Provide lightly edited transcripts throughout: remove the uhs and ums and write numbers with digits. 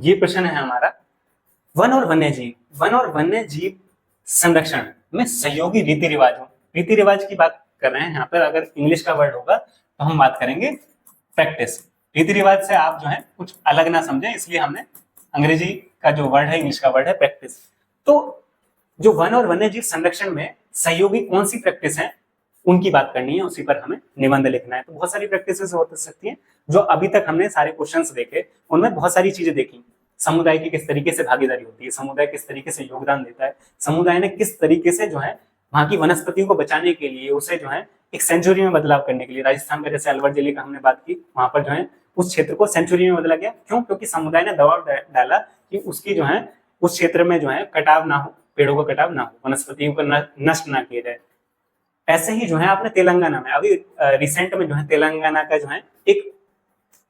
ये प्रश्न है हमारा, वन और वन्य जीव संरक्षण में सहयोगी रीति रिवाजों, रीति रिवाज की बात कर रहे हैं यहाँ पर। अगर इंग्लिश का वर्ड होगा तो हम बात करेंगे प्रैक्टिस। रीति रिवाज से आप जो है कुछ अलग ना समझें, इसलिए हमने अंग्रेजी का जो वर्ड है, इंग्लिश का वर्ड है प्रैक्टिस। तो जो वन और वन्य जीव संरक्षण में सहयोगी कौन सी प्रैक्टिस है उनकी बात करनी है, उसी पर हमें निबंध लिखना है। तो बहुत सारी प्रैक्टिसेस हो सकती हैं जो अभी तक हमने सारे क्वेश्चंस देखे, उनमें बहुत सारी चीजें देखी। समुदाय की किस तरीके से भागीदारी होती है, समुदाय किस तरीके से योगदान देता है, समुदाय ने किस तरीके से जो है वहां की वनस्पतियों को बचाने के लिए, उसे जो है एक सेंचुरी में बदलाव करने के लिए, राजस्थान का जैसे अलवर जिले का हमने बात की, वहां पर जो है उस क्षेत्र को सेंचुरी में बदला गया। क्यों? क्योंकि समुदाय ने दबाव डाला कि उसकी जो है उस क्षेत्र में जो है कटाव ना हो, पेड़ों का कटाव ना हो, वनस्पतियों को नष्ट ना किया जाए। ऐसे ही जो है आपने तेलंगाना में अभी रिसेंट में जो है तेलंगाना का जो है एक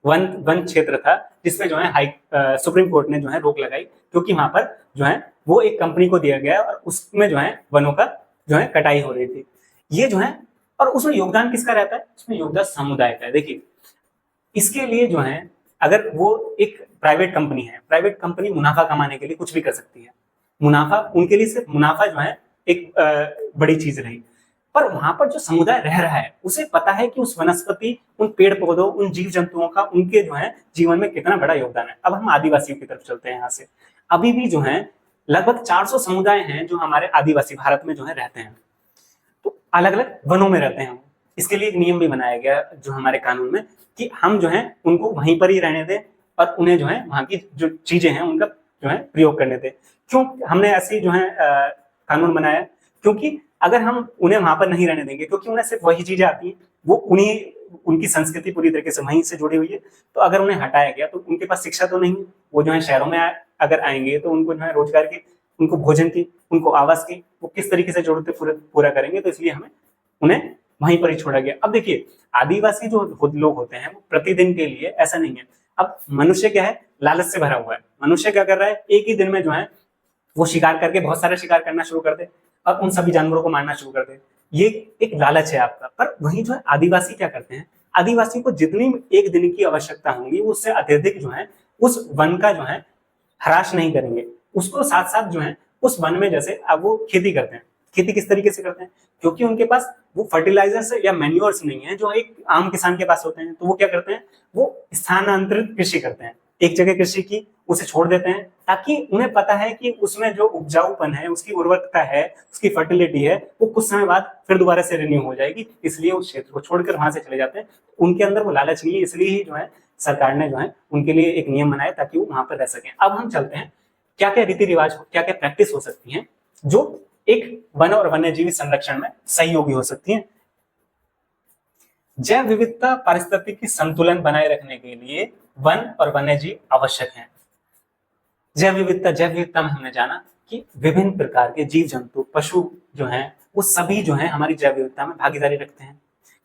वन क्षेत्र था जिसमें जो है सुप्रीम कोर्ट ने जो है रोक लगाई, क्योंकि वहां पर जो है वो एक कंपनी को दिया गया और उसमें जो है वनों का जो है कटाई हो रही थी। ये जो है, और उसमें योगदान किसका रहता है? उसमें योगदान समुदाय का है। देखिए, इसके लिए जो है अगर वो एक प्राइवेट कंपनी है, प्राइवेट कंपनी मुनाफा कमाने के लिए कुछ भी कर सकती है। मुनाफा उनके लिए सिर्फ मुनाफा जो है एक बड़ी चीज रही, पर वहां पर जो समुदाय रह रहा है उसे पता है कि उस वनस्पति, उन पेड़ पौधों, उन जीव जंतुओं का उनके जो है जीवन में कितना बड़ा योगदान है। अब हम आदिवासियों की तरफ चलते हैं। यहाँ से अभी भी जो है लगभग 400 समुदाय हैं जो हमारे आदिवासी भारत में जो है रहते हैं, तो अलग अलग वनों में रहते हैं। इसके लिए एक नियम भी बनाया गया जो हमारे कानून में, कि हम जो है उनको वहीं पर ही रहने दें और उन्हें जो है वहां की जो चीजें हैं उनका जो है प्रयोग करने दें। क्यों हमने ऐसी जो है कानून बनाया? क्योंकि अगर हम उन्हें वहां पर नहीं रहने देंगे, क्योंकि उन्हें सिर्फ वही चीजें आती हैं, वो उनकी संस्कृति पूरी तरीके से वहीं से जुड़ी हुई है, तो अगर उन्हें हटाया गया तो उनके पास शिक्षा तो नहीं, वो जो है शहरों में अगर आएंगे तो उनको जो है रोजगार की, उनको भोजन की, उनको आवास की, वो किस तरीके से जरूरतें पूरा करेंगे? तो इसलिए हमें उन्हें वहीं पर ही छोड़ा गया। अब देखिए, आदिवासी जो लोग होते हैं वो प्रतिदिन के लिए ऐसा नहीं है। अब मनुष्य क्या है? लालच से भरा हुआ है। मनुष्य क्या कर रहा है? एक ही दिन में जो है वो शिकार करके बहुत सारा शिकार करना शुरू कर दे और उन सभी जानवरों को मारना शुरू कर दे। ये एक लालच है आपका। पर वहीं जो है आदिवासी क्या करते हैं? आदिवासी को जितनी एक दिन की आवश्यकता होगी उससे अत्यधिक जो है उस वन का जो है ह्रास नहीं करेंगे। उसको साथ साथ जो है उस वन में, जैसे अब वो खेती करते हैं, खेती किस तरीके से करते हैं? क्योंकि उनके पास वो फर्टिलाइजर्स या मैन्योर्स नहीं है जो एक आम किसान के पास होते हैं, तो वो क्या करते हैं? वो स्थानांतरित कृषि करते हैं। एक जगह कृषि की उसे छोड़ देते हैं, ताकि उन्हें पता है कि उसमें जो उपजाऊपन है, उसकी उर्वरकता है, उसकी फर्टिलिटी है, वो कुछ समय बाद फिर दोबारा से रिन्यू हो जाएगी, इसलिए उस क्षेत्र को छोड़कर वहां से चले जाते हैं। उनके अंदर वो लालच नहीं है, इसलिए ही जो है सरकार ने जो है उनके लिए एक नियम बनाया ताकि वो वहां पर रह सकें। अब हम चलते हैं क्या क्या रीति रिवाज, क्या क्या प्रैक्टिस हो सकती है जो एक वन और वन्यजीवी संरक्षण में सहयोगी हो सकती है। जैव विविधता पारिस्थितिकी संतुलन बनाए रखने के लिए वन और वन्यजीव आवश्यक हैं। जैव विविधता में हमने जाना कि विभिन्न प्रकार के जीव जंतु, पशु जो हैं वो सभी जो है हमारी जैव विविधता में भागीदारी रखते हैं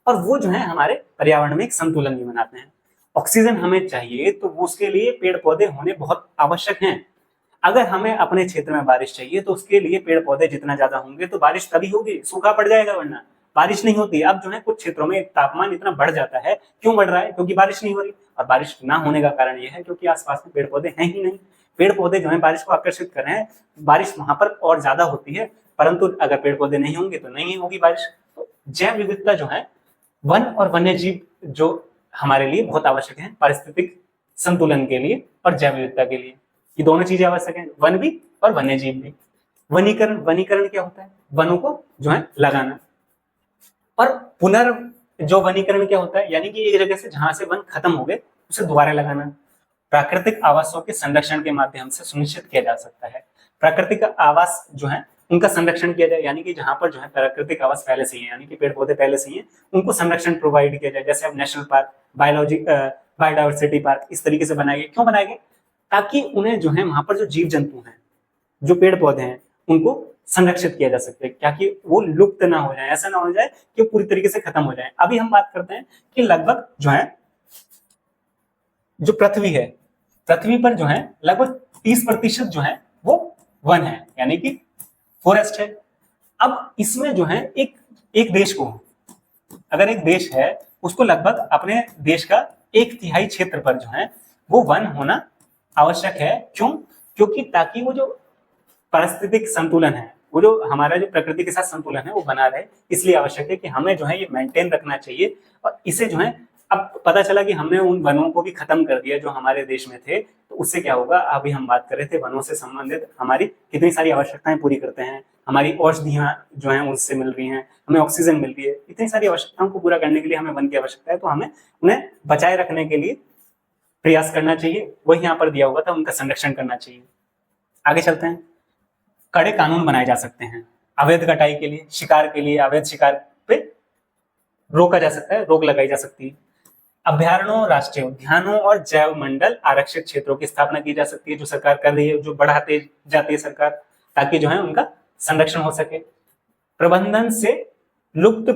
और वो जो है हमारे पर्यावरण में एक संतुलन भी बनाते हैं। ऑक्सीजन हमें चाहिए तो उसके लिए पेड़ पौधे होने बहुत आवश्यक हैं। अगर हमें अपने क्षेत्र में बारिश चाहिए तो उसके लिए पेड़ पौधे जितना ज्यादा होंगे तो बारिश तभी होगी, सूखा पड़ जाएगा वरना बारिश नहीं होती। अब जो है कुछ क्षेत्रों में तापमान इतना बढ़ जाता है, क्यों बढ़ रहा है? क्योंकि बारिश नहीं हो रही। और बारिश ना होने का कारण यह है क्योंकि आसपास में पेड़ पौधे हैं ही नहीं। पेड़ पौधे जो है बारिश को आकर्षित कर रहे हैं, बारिश वहां पर और ज्यादा होती है, परंतु अगर पेड़ पौधे नहीं होंगे तो नहीं होगी बारिश। तो जैव विविधता जो है वन और वन्य जीव जो हमारे लिए बहुत आवश्यक है पारिस्थितिक संतुलन के लिए और जैव विविधता के लिए। ये दोनों चीजें आवश्यक है, वन भी और वन्य जीव भी। वनीकरण क्या होता है? वनों को जो है लगाना। और जो वनीकरण क्या होता है? यानी कि एक जगह से जहां से वन खत्म हो गए उसे दोबारा लगाना। प्राकृतिक आवासों के संरक्षण के माध्यम से सुनिश्चित किया जा सकता है। प्राकृतिक आवास जो है उनका संरक्षण किया जाए, यानी कि जहां पर जो है प्राकृतिक आवास पहले से ही है, यानी कि पेड़ पौधे पहले से ही है, उनको संरक्षण प्रोवाइड किया जाए। जैसे अब नेशनल पार्क, बायोडाइवर्सिटी पार्क इस तरीके से बनाए गए। क्यों बनाए गए? ताकि उन्हें जो है वहां पर जो जीव जंतु हैं, जो पेड़ पौधे हैं, उनको संरक्षित किया जा सकता है, ताकि वो लुप्त ना हो जाए, ऐसा ना हो जाए कि पूरी तरीके से खत्म हो जाए। अभी हम बात करते हैं कि लगभग जो है जो पृथ्वी है, पृथ्वी पर जो है लगभग 30% जो है वो वन है, यानी कि फॉरेस्ट है। अब इसमें जो है एक देश को, अगर एक देश है उसको लगभग अपने देश का 1/3 क्षेत्र पर जो है वो वन होना आवश्यक है। क्यों? क्योंकि ताकि वो जो पारिस्थितिक संतुलन है, वो जो हमारा जो प्रकृति के साथ संतुलन है वो बना रहे, इसलिए आवश्यक है कि हमें जो है ये मेंटेन रखना चाहिए। और इसे जो है, अब पता चला कि हमने उन वनों को भी खत्म कर दिया जो हमारे देश में थे, तो उससे क्या होगा, अभी हम बात कर रहे थे वनों से संबंधित हमारी कितनी सारी आवश्यकताएं पूरी करते हैं, हमारी औषधियां जो है उससे मिल रही हैं, हमें ऑक्सीजन मिल रही है, इतनी सारी आवश्यकताओं को पूरा करने के लिए हमें वन की आवश्यकता है, तो हमें उन्हें बचाए रखने के लिए प्रयास करना चाहिए। वही यहाँ पर दिया हुआ था, उनका संरक्षण करना चाहिए। आगे चलते हैं। कड़े कानून बनाए जा सकते हैं अवैध कटाई के लिए, शिकार के लिए, अवैध शिकार पे रोका जा सकता है, रोक लगाई जा सकती है। अभ्यारण्यों, राष्ट्रीय उद्यानों और जैव मंडल आरक्षित क्षेत्रों की स्थापना की जा सकती है, जो सरकार कर रही है, जो बढ़ाते जाती है सरकार, ताकि जो है उनका संरक्षण हो सके। प्रबंधन से लुप्त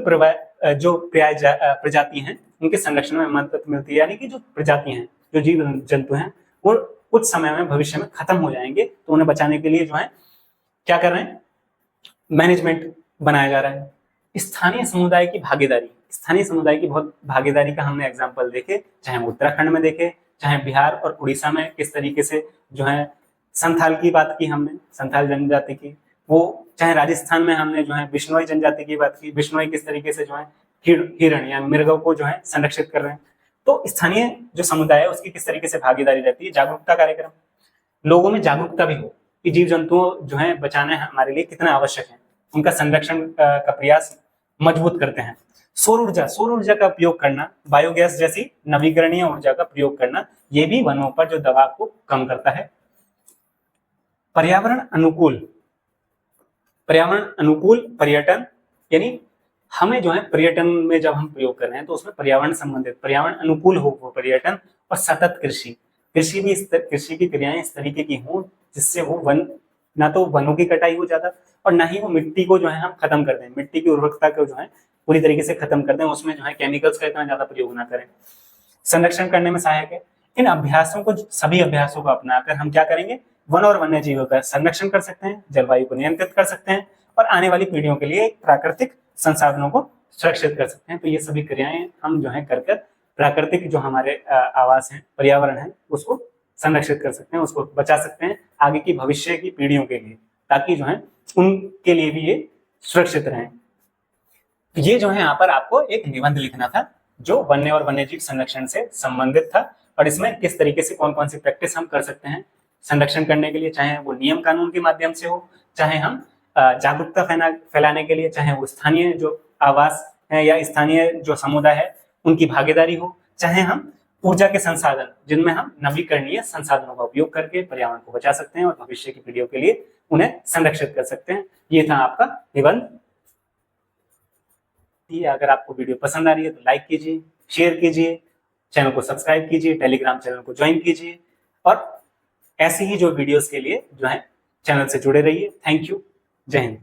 जो प्रजाति हैं उनके संरक्षण में मदद मिलती है, यानी कि जो प्रजाति हैं, जो जीव जंतु हैं, वो कुछ समय में भविष्य में खत्म हो जाएंगे, तो उन्हें बचाने के लिए जो है क्या कर रहे हैं, मैनेजमेंट बनाया जा रहा है। स्थानीय समुदाय की भागीदारी, स्थानीय समुदाय की बहुत भागीदारी का हमने एग्जाम्पल देखे, चाहे उत्तराखंड में देखे, चाहे बिहार और उड़ीसा में किस तरीके से जो है संथाल की बात की हमने, संथाल जनजाति की, वो चाहे राजस्थान में हमने जो है बिश्नोई जनजाति की बात की, बिश्नोई किस तरीके से जो है हिरण या मृगों को जो है संरक्षित कर रहे हैं। तो स्थानीय जो समुदाय है उसकी किस तरीके से भागीदारी रहती है। जागरूकता कार्यक्रम, लोगों में जागरूकता भी हो कि जीव जंतुओं जो है बचाना हमारे लिए कितना आवश्यक है, उनका संरक्षण का प्रयास मजबूत करते हैं। सौर ऊर्जा का उपयोग करना, बायोगैस जैसी नवीकरणीय ऊर्जा का प्रयोग करना, ये भी वनों पर जो दबाव को कम करता है। पर्यावरण अनुकूल पर्यटन, यानी हमें जो है पर्यटन में जब हम प्रयोग कर रहे हैं तो उसमें पर्यावरण संबंधित, पर्यावरण अनुकूल हो वो पर्यटन। और सतत कृषि की क्रियाएं इस तरीके की हों जिससे वो वन, ना तो वनों की कटाई हो ज्यादा और ना ही वो मिट्टी को जो है हम खत्म कर दें, मिट्टी की उर्वरकता को जो है पूरी तरीके से खत्म कर दें, उसमें जो है केमिकल्स का इतना ज्यादा प्रयोग ना करें। संरक्षण करने में सहायक है। इन अभ्यासों को, सभी अभ्यासों को अपनाकर हम क्या करेंगे, वन और वन्य जीवों का संरक्षण कर सकते हैं, जलवायु को नियंत्रित कर सकते हैं और आने वाली पीढ़ियों के लिए प्राकृतिक संसाधनों को सुरक्षित कर सकते हैं। तो ये सभी क्रियाएं हम जो है कर प्राकृतिक जो हमारे आवास है, पर्यावरण है, उसको संरक्षित कर सकते हैं, उसको बचा सकते हैं आगे की भविष्य की पीढ़ियों के लिए, ताकि जो है उनके लिए भी ये सुरक्षित रहें। ये जो है यहाँ पर आपको एक निबंध लिखना था जो वन्य और वन्यजीव संरक्षण से संबंधित था, और इसमें किस तरीके से कौन कौन सी प्रैक्टिस हम कर सकते हैं संरक्षण करने के लिए, चाहे वो नियम कानून के माध्यम से हो, चाहे हम जागरूकता फैलाने के लिए, चाहे वो स्थानीय जो आवास है या स्थानीय जो समुदाय है उनकी भागीदारी हो, चाहे हम ऊर्जा के संसाधन जिनमें हम नवीकरणीय संसाधनों का उपयोग करके पर्यावरण को बचा सकते हैं और भविष्य की पीढ़ियों के लिए उन्हें संरक्षित कर सकते हैं। ये था आपका निबंध। अगर आपको वीडियो पसंद आ रही है तो लाइक कीजिए, शेयर कीजिए, चैनल को सब्सक्राइब कीजिए, टेलीग्राम चैनल को ज्वाइन कीजिए और ऐसे ही जो वीडियोस के लिए जो है चैनल से जुड़े रहिए। Thank you. जय हिंद।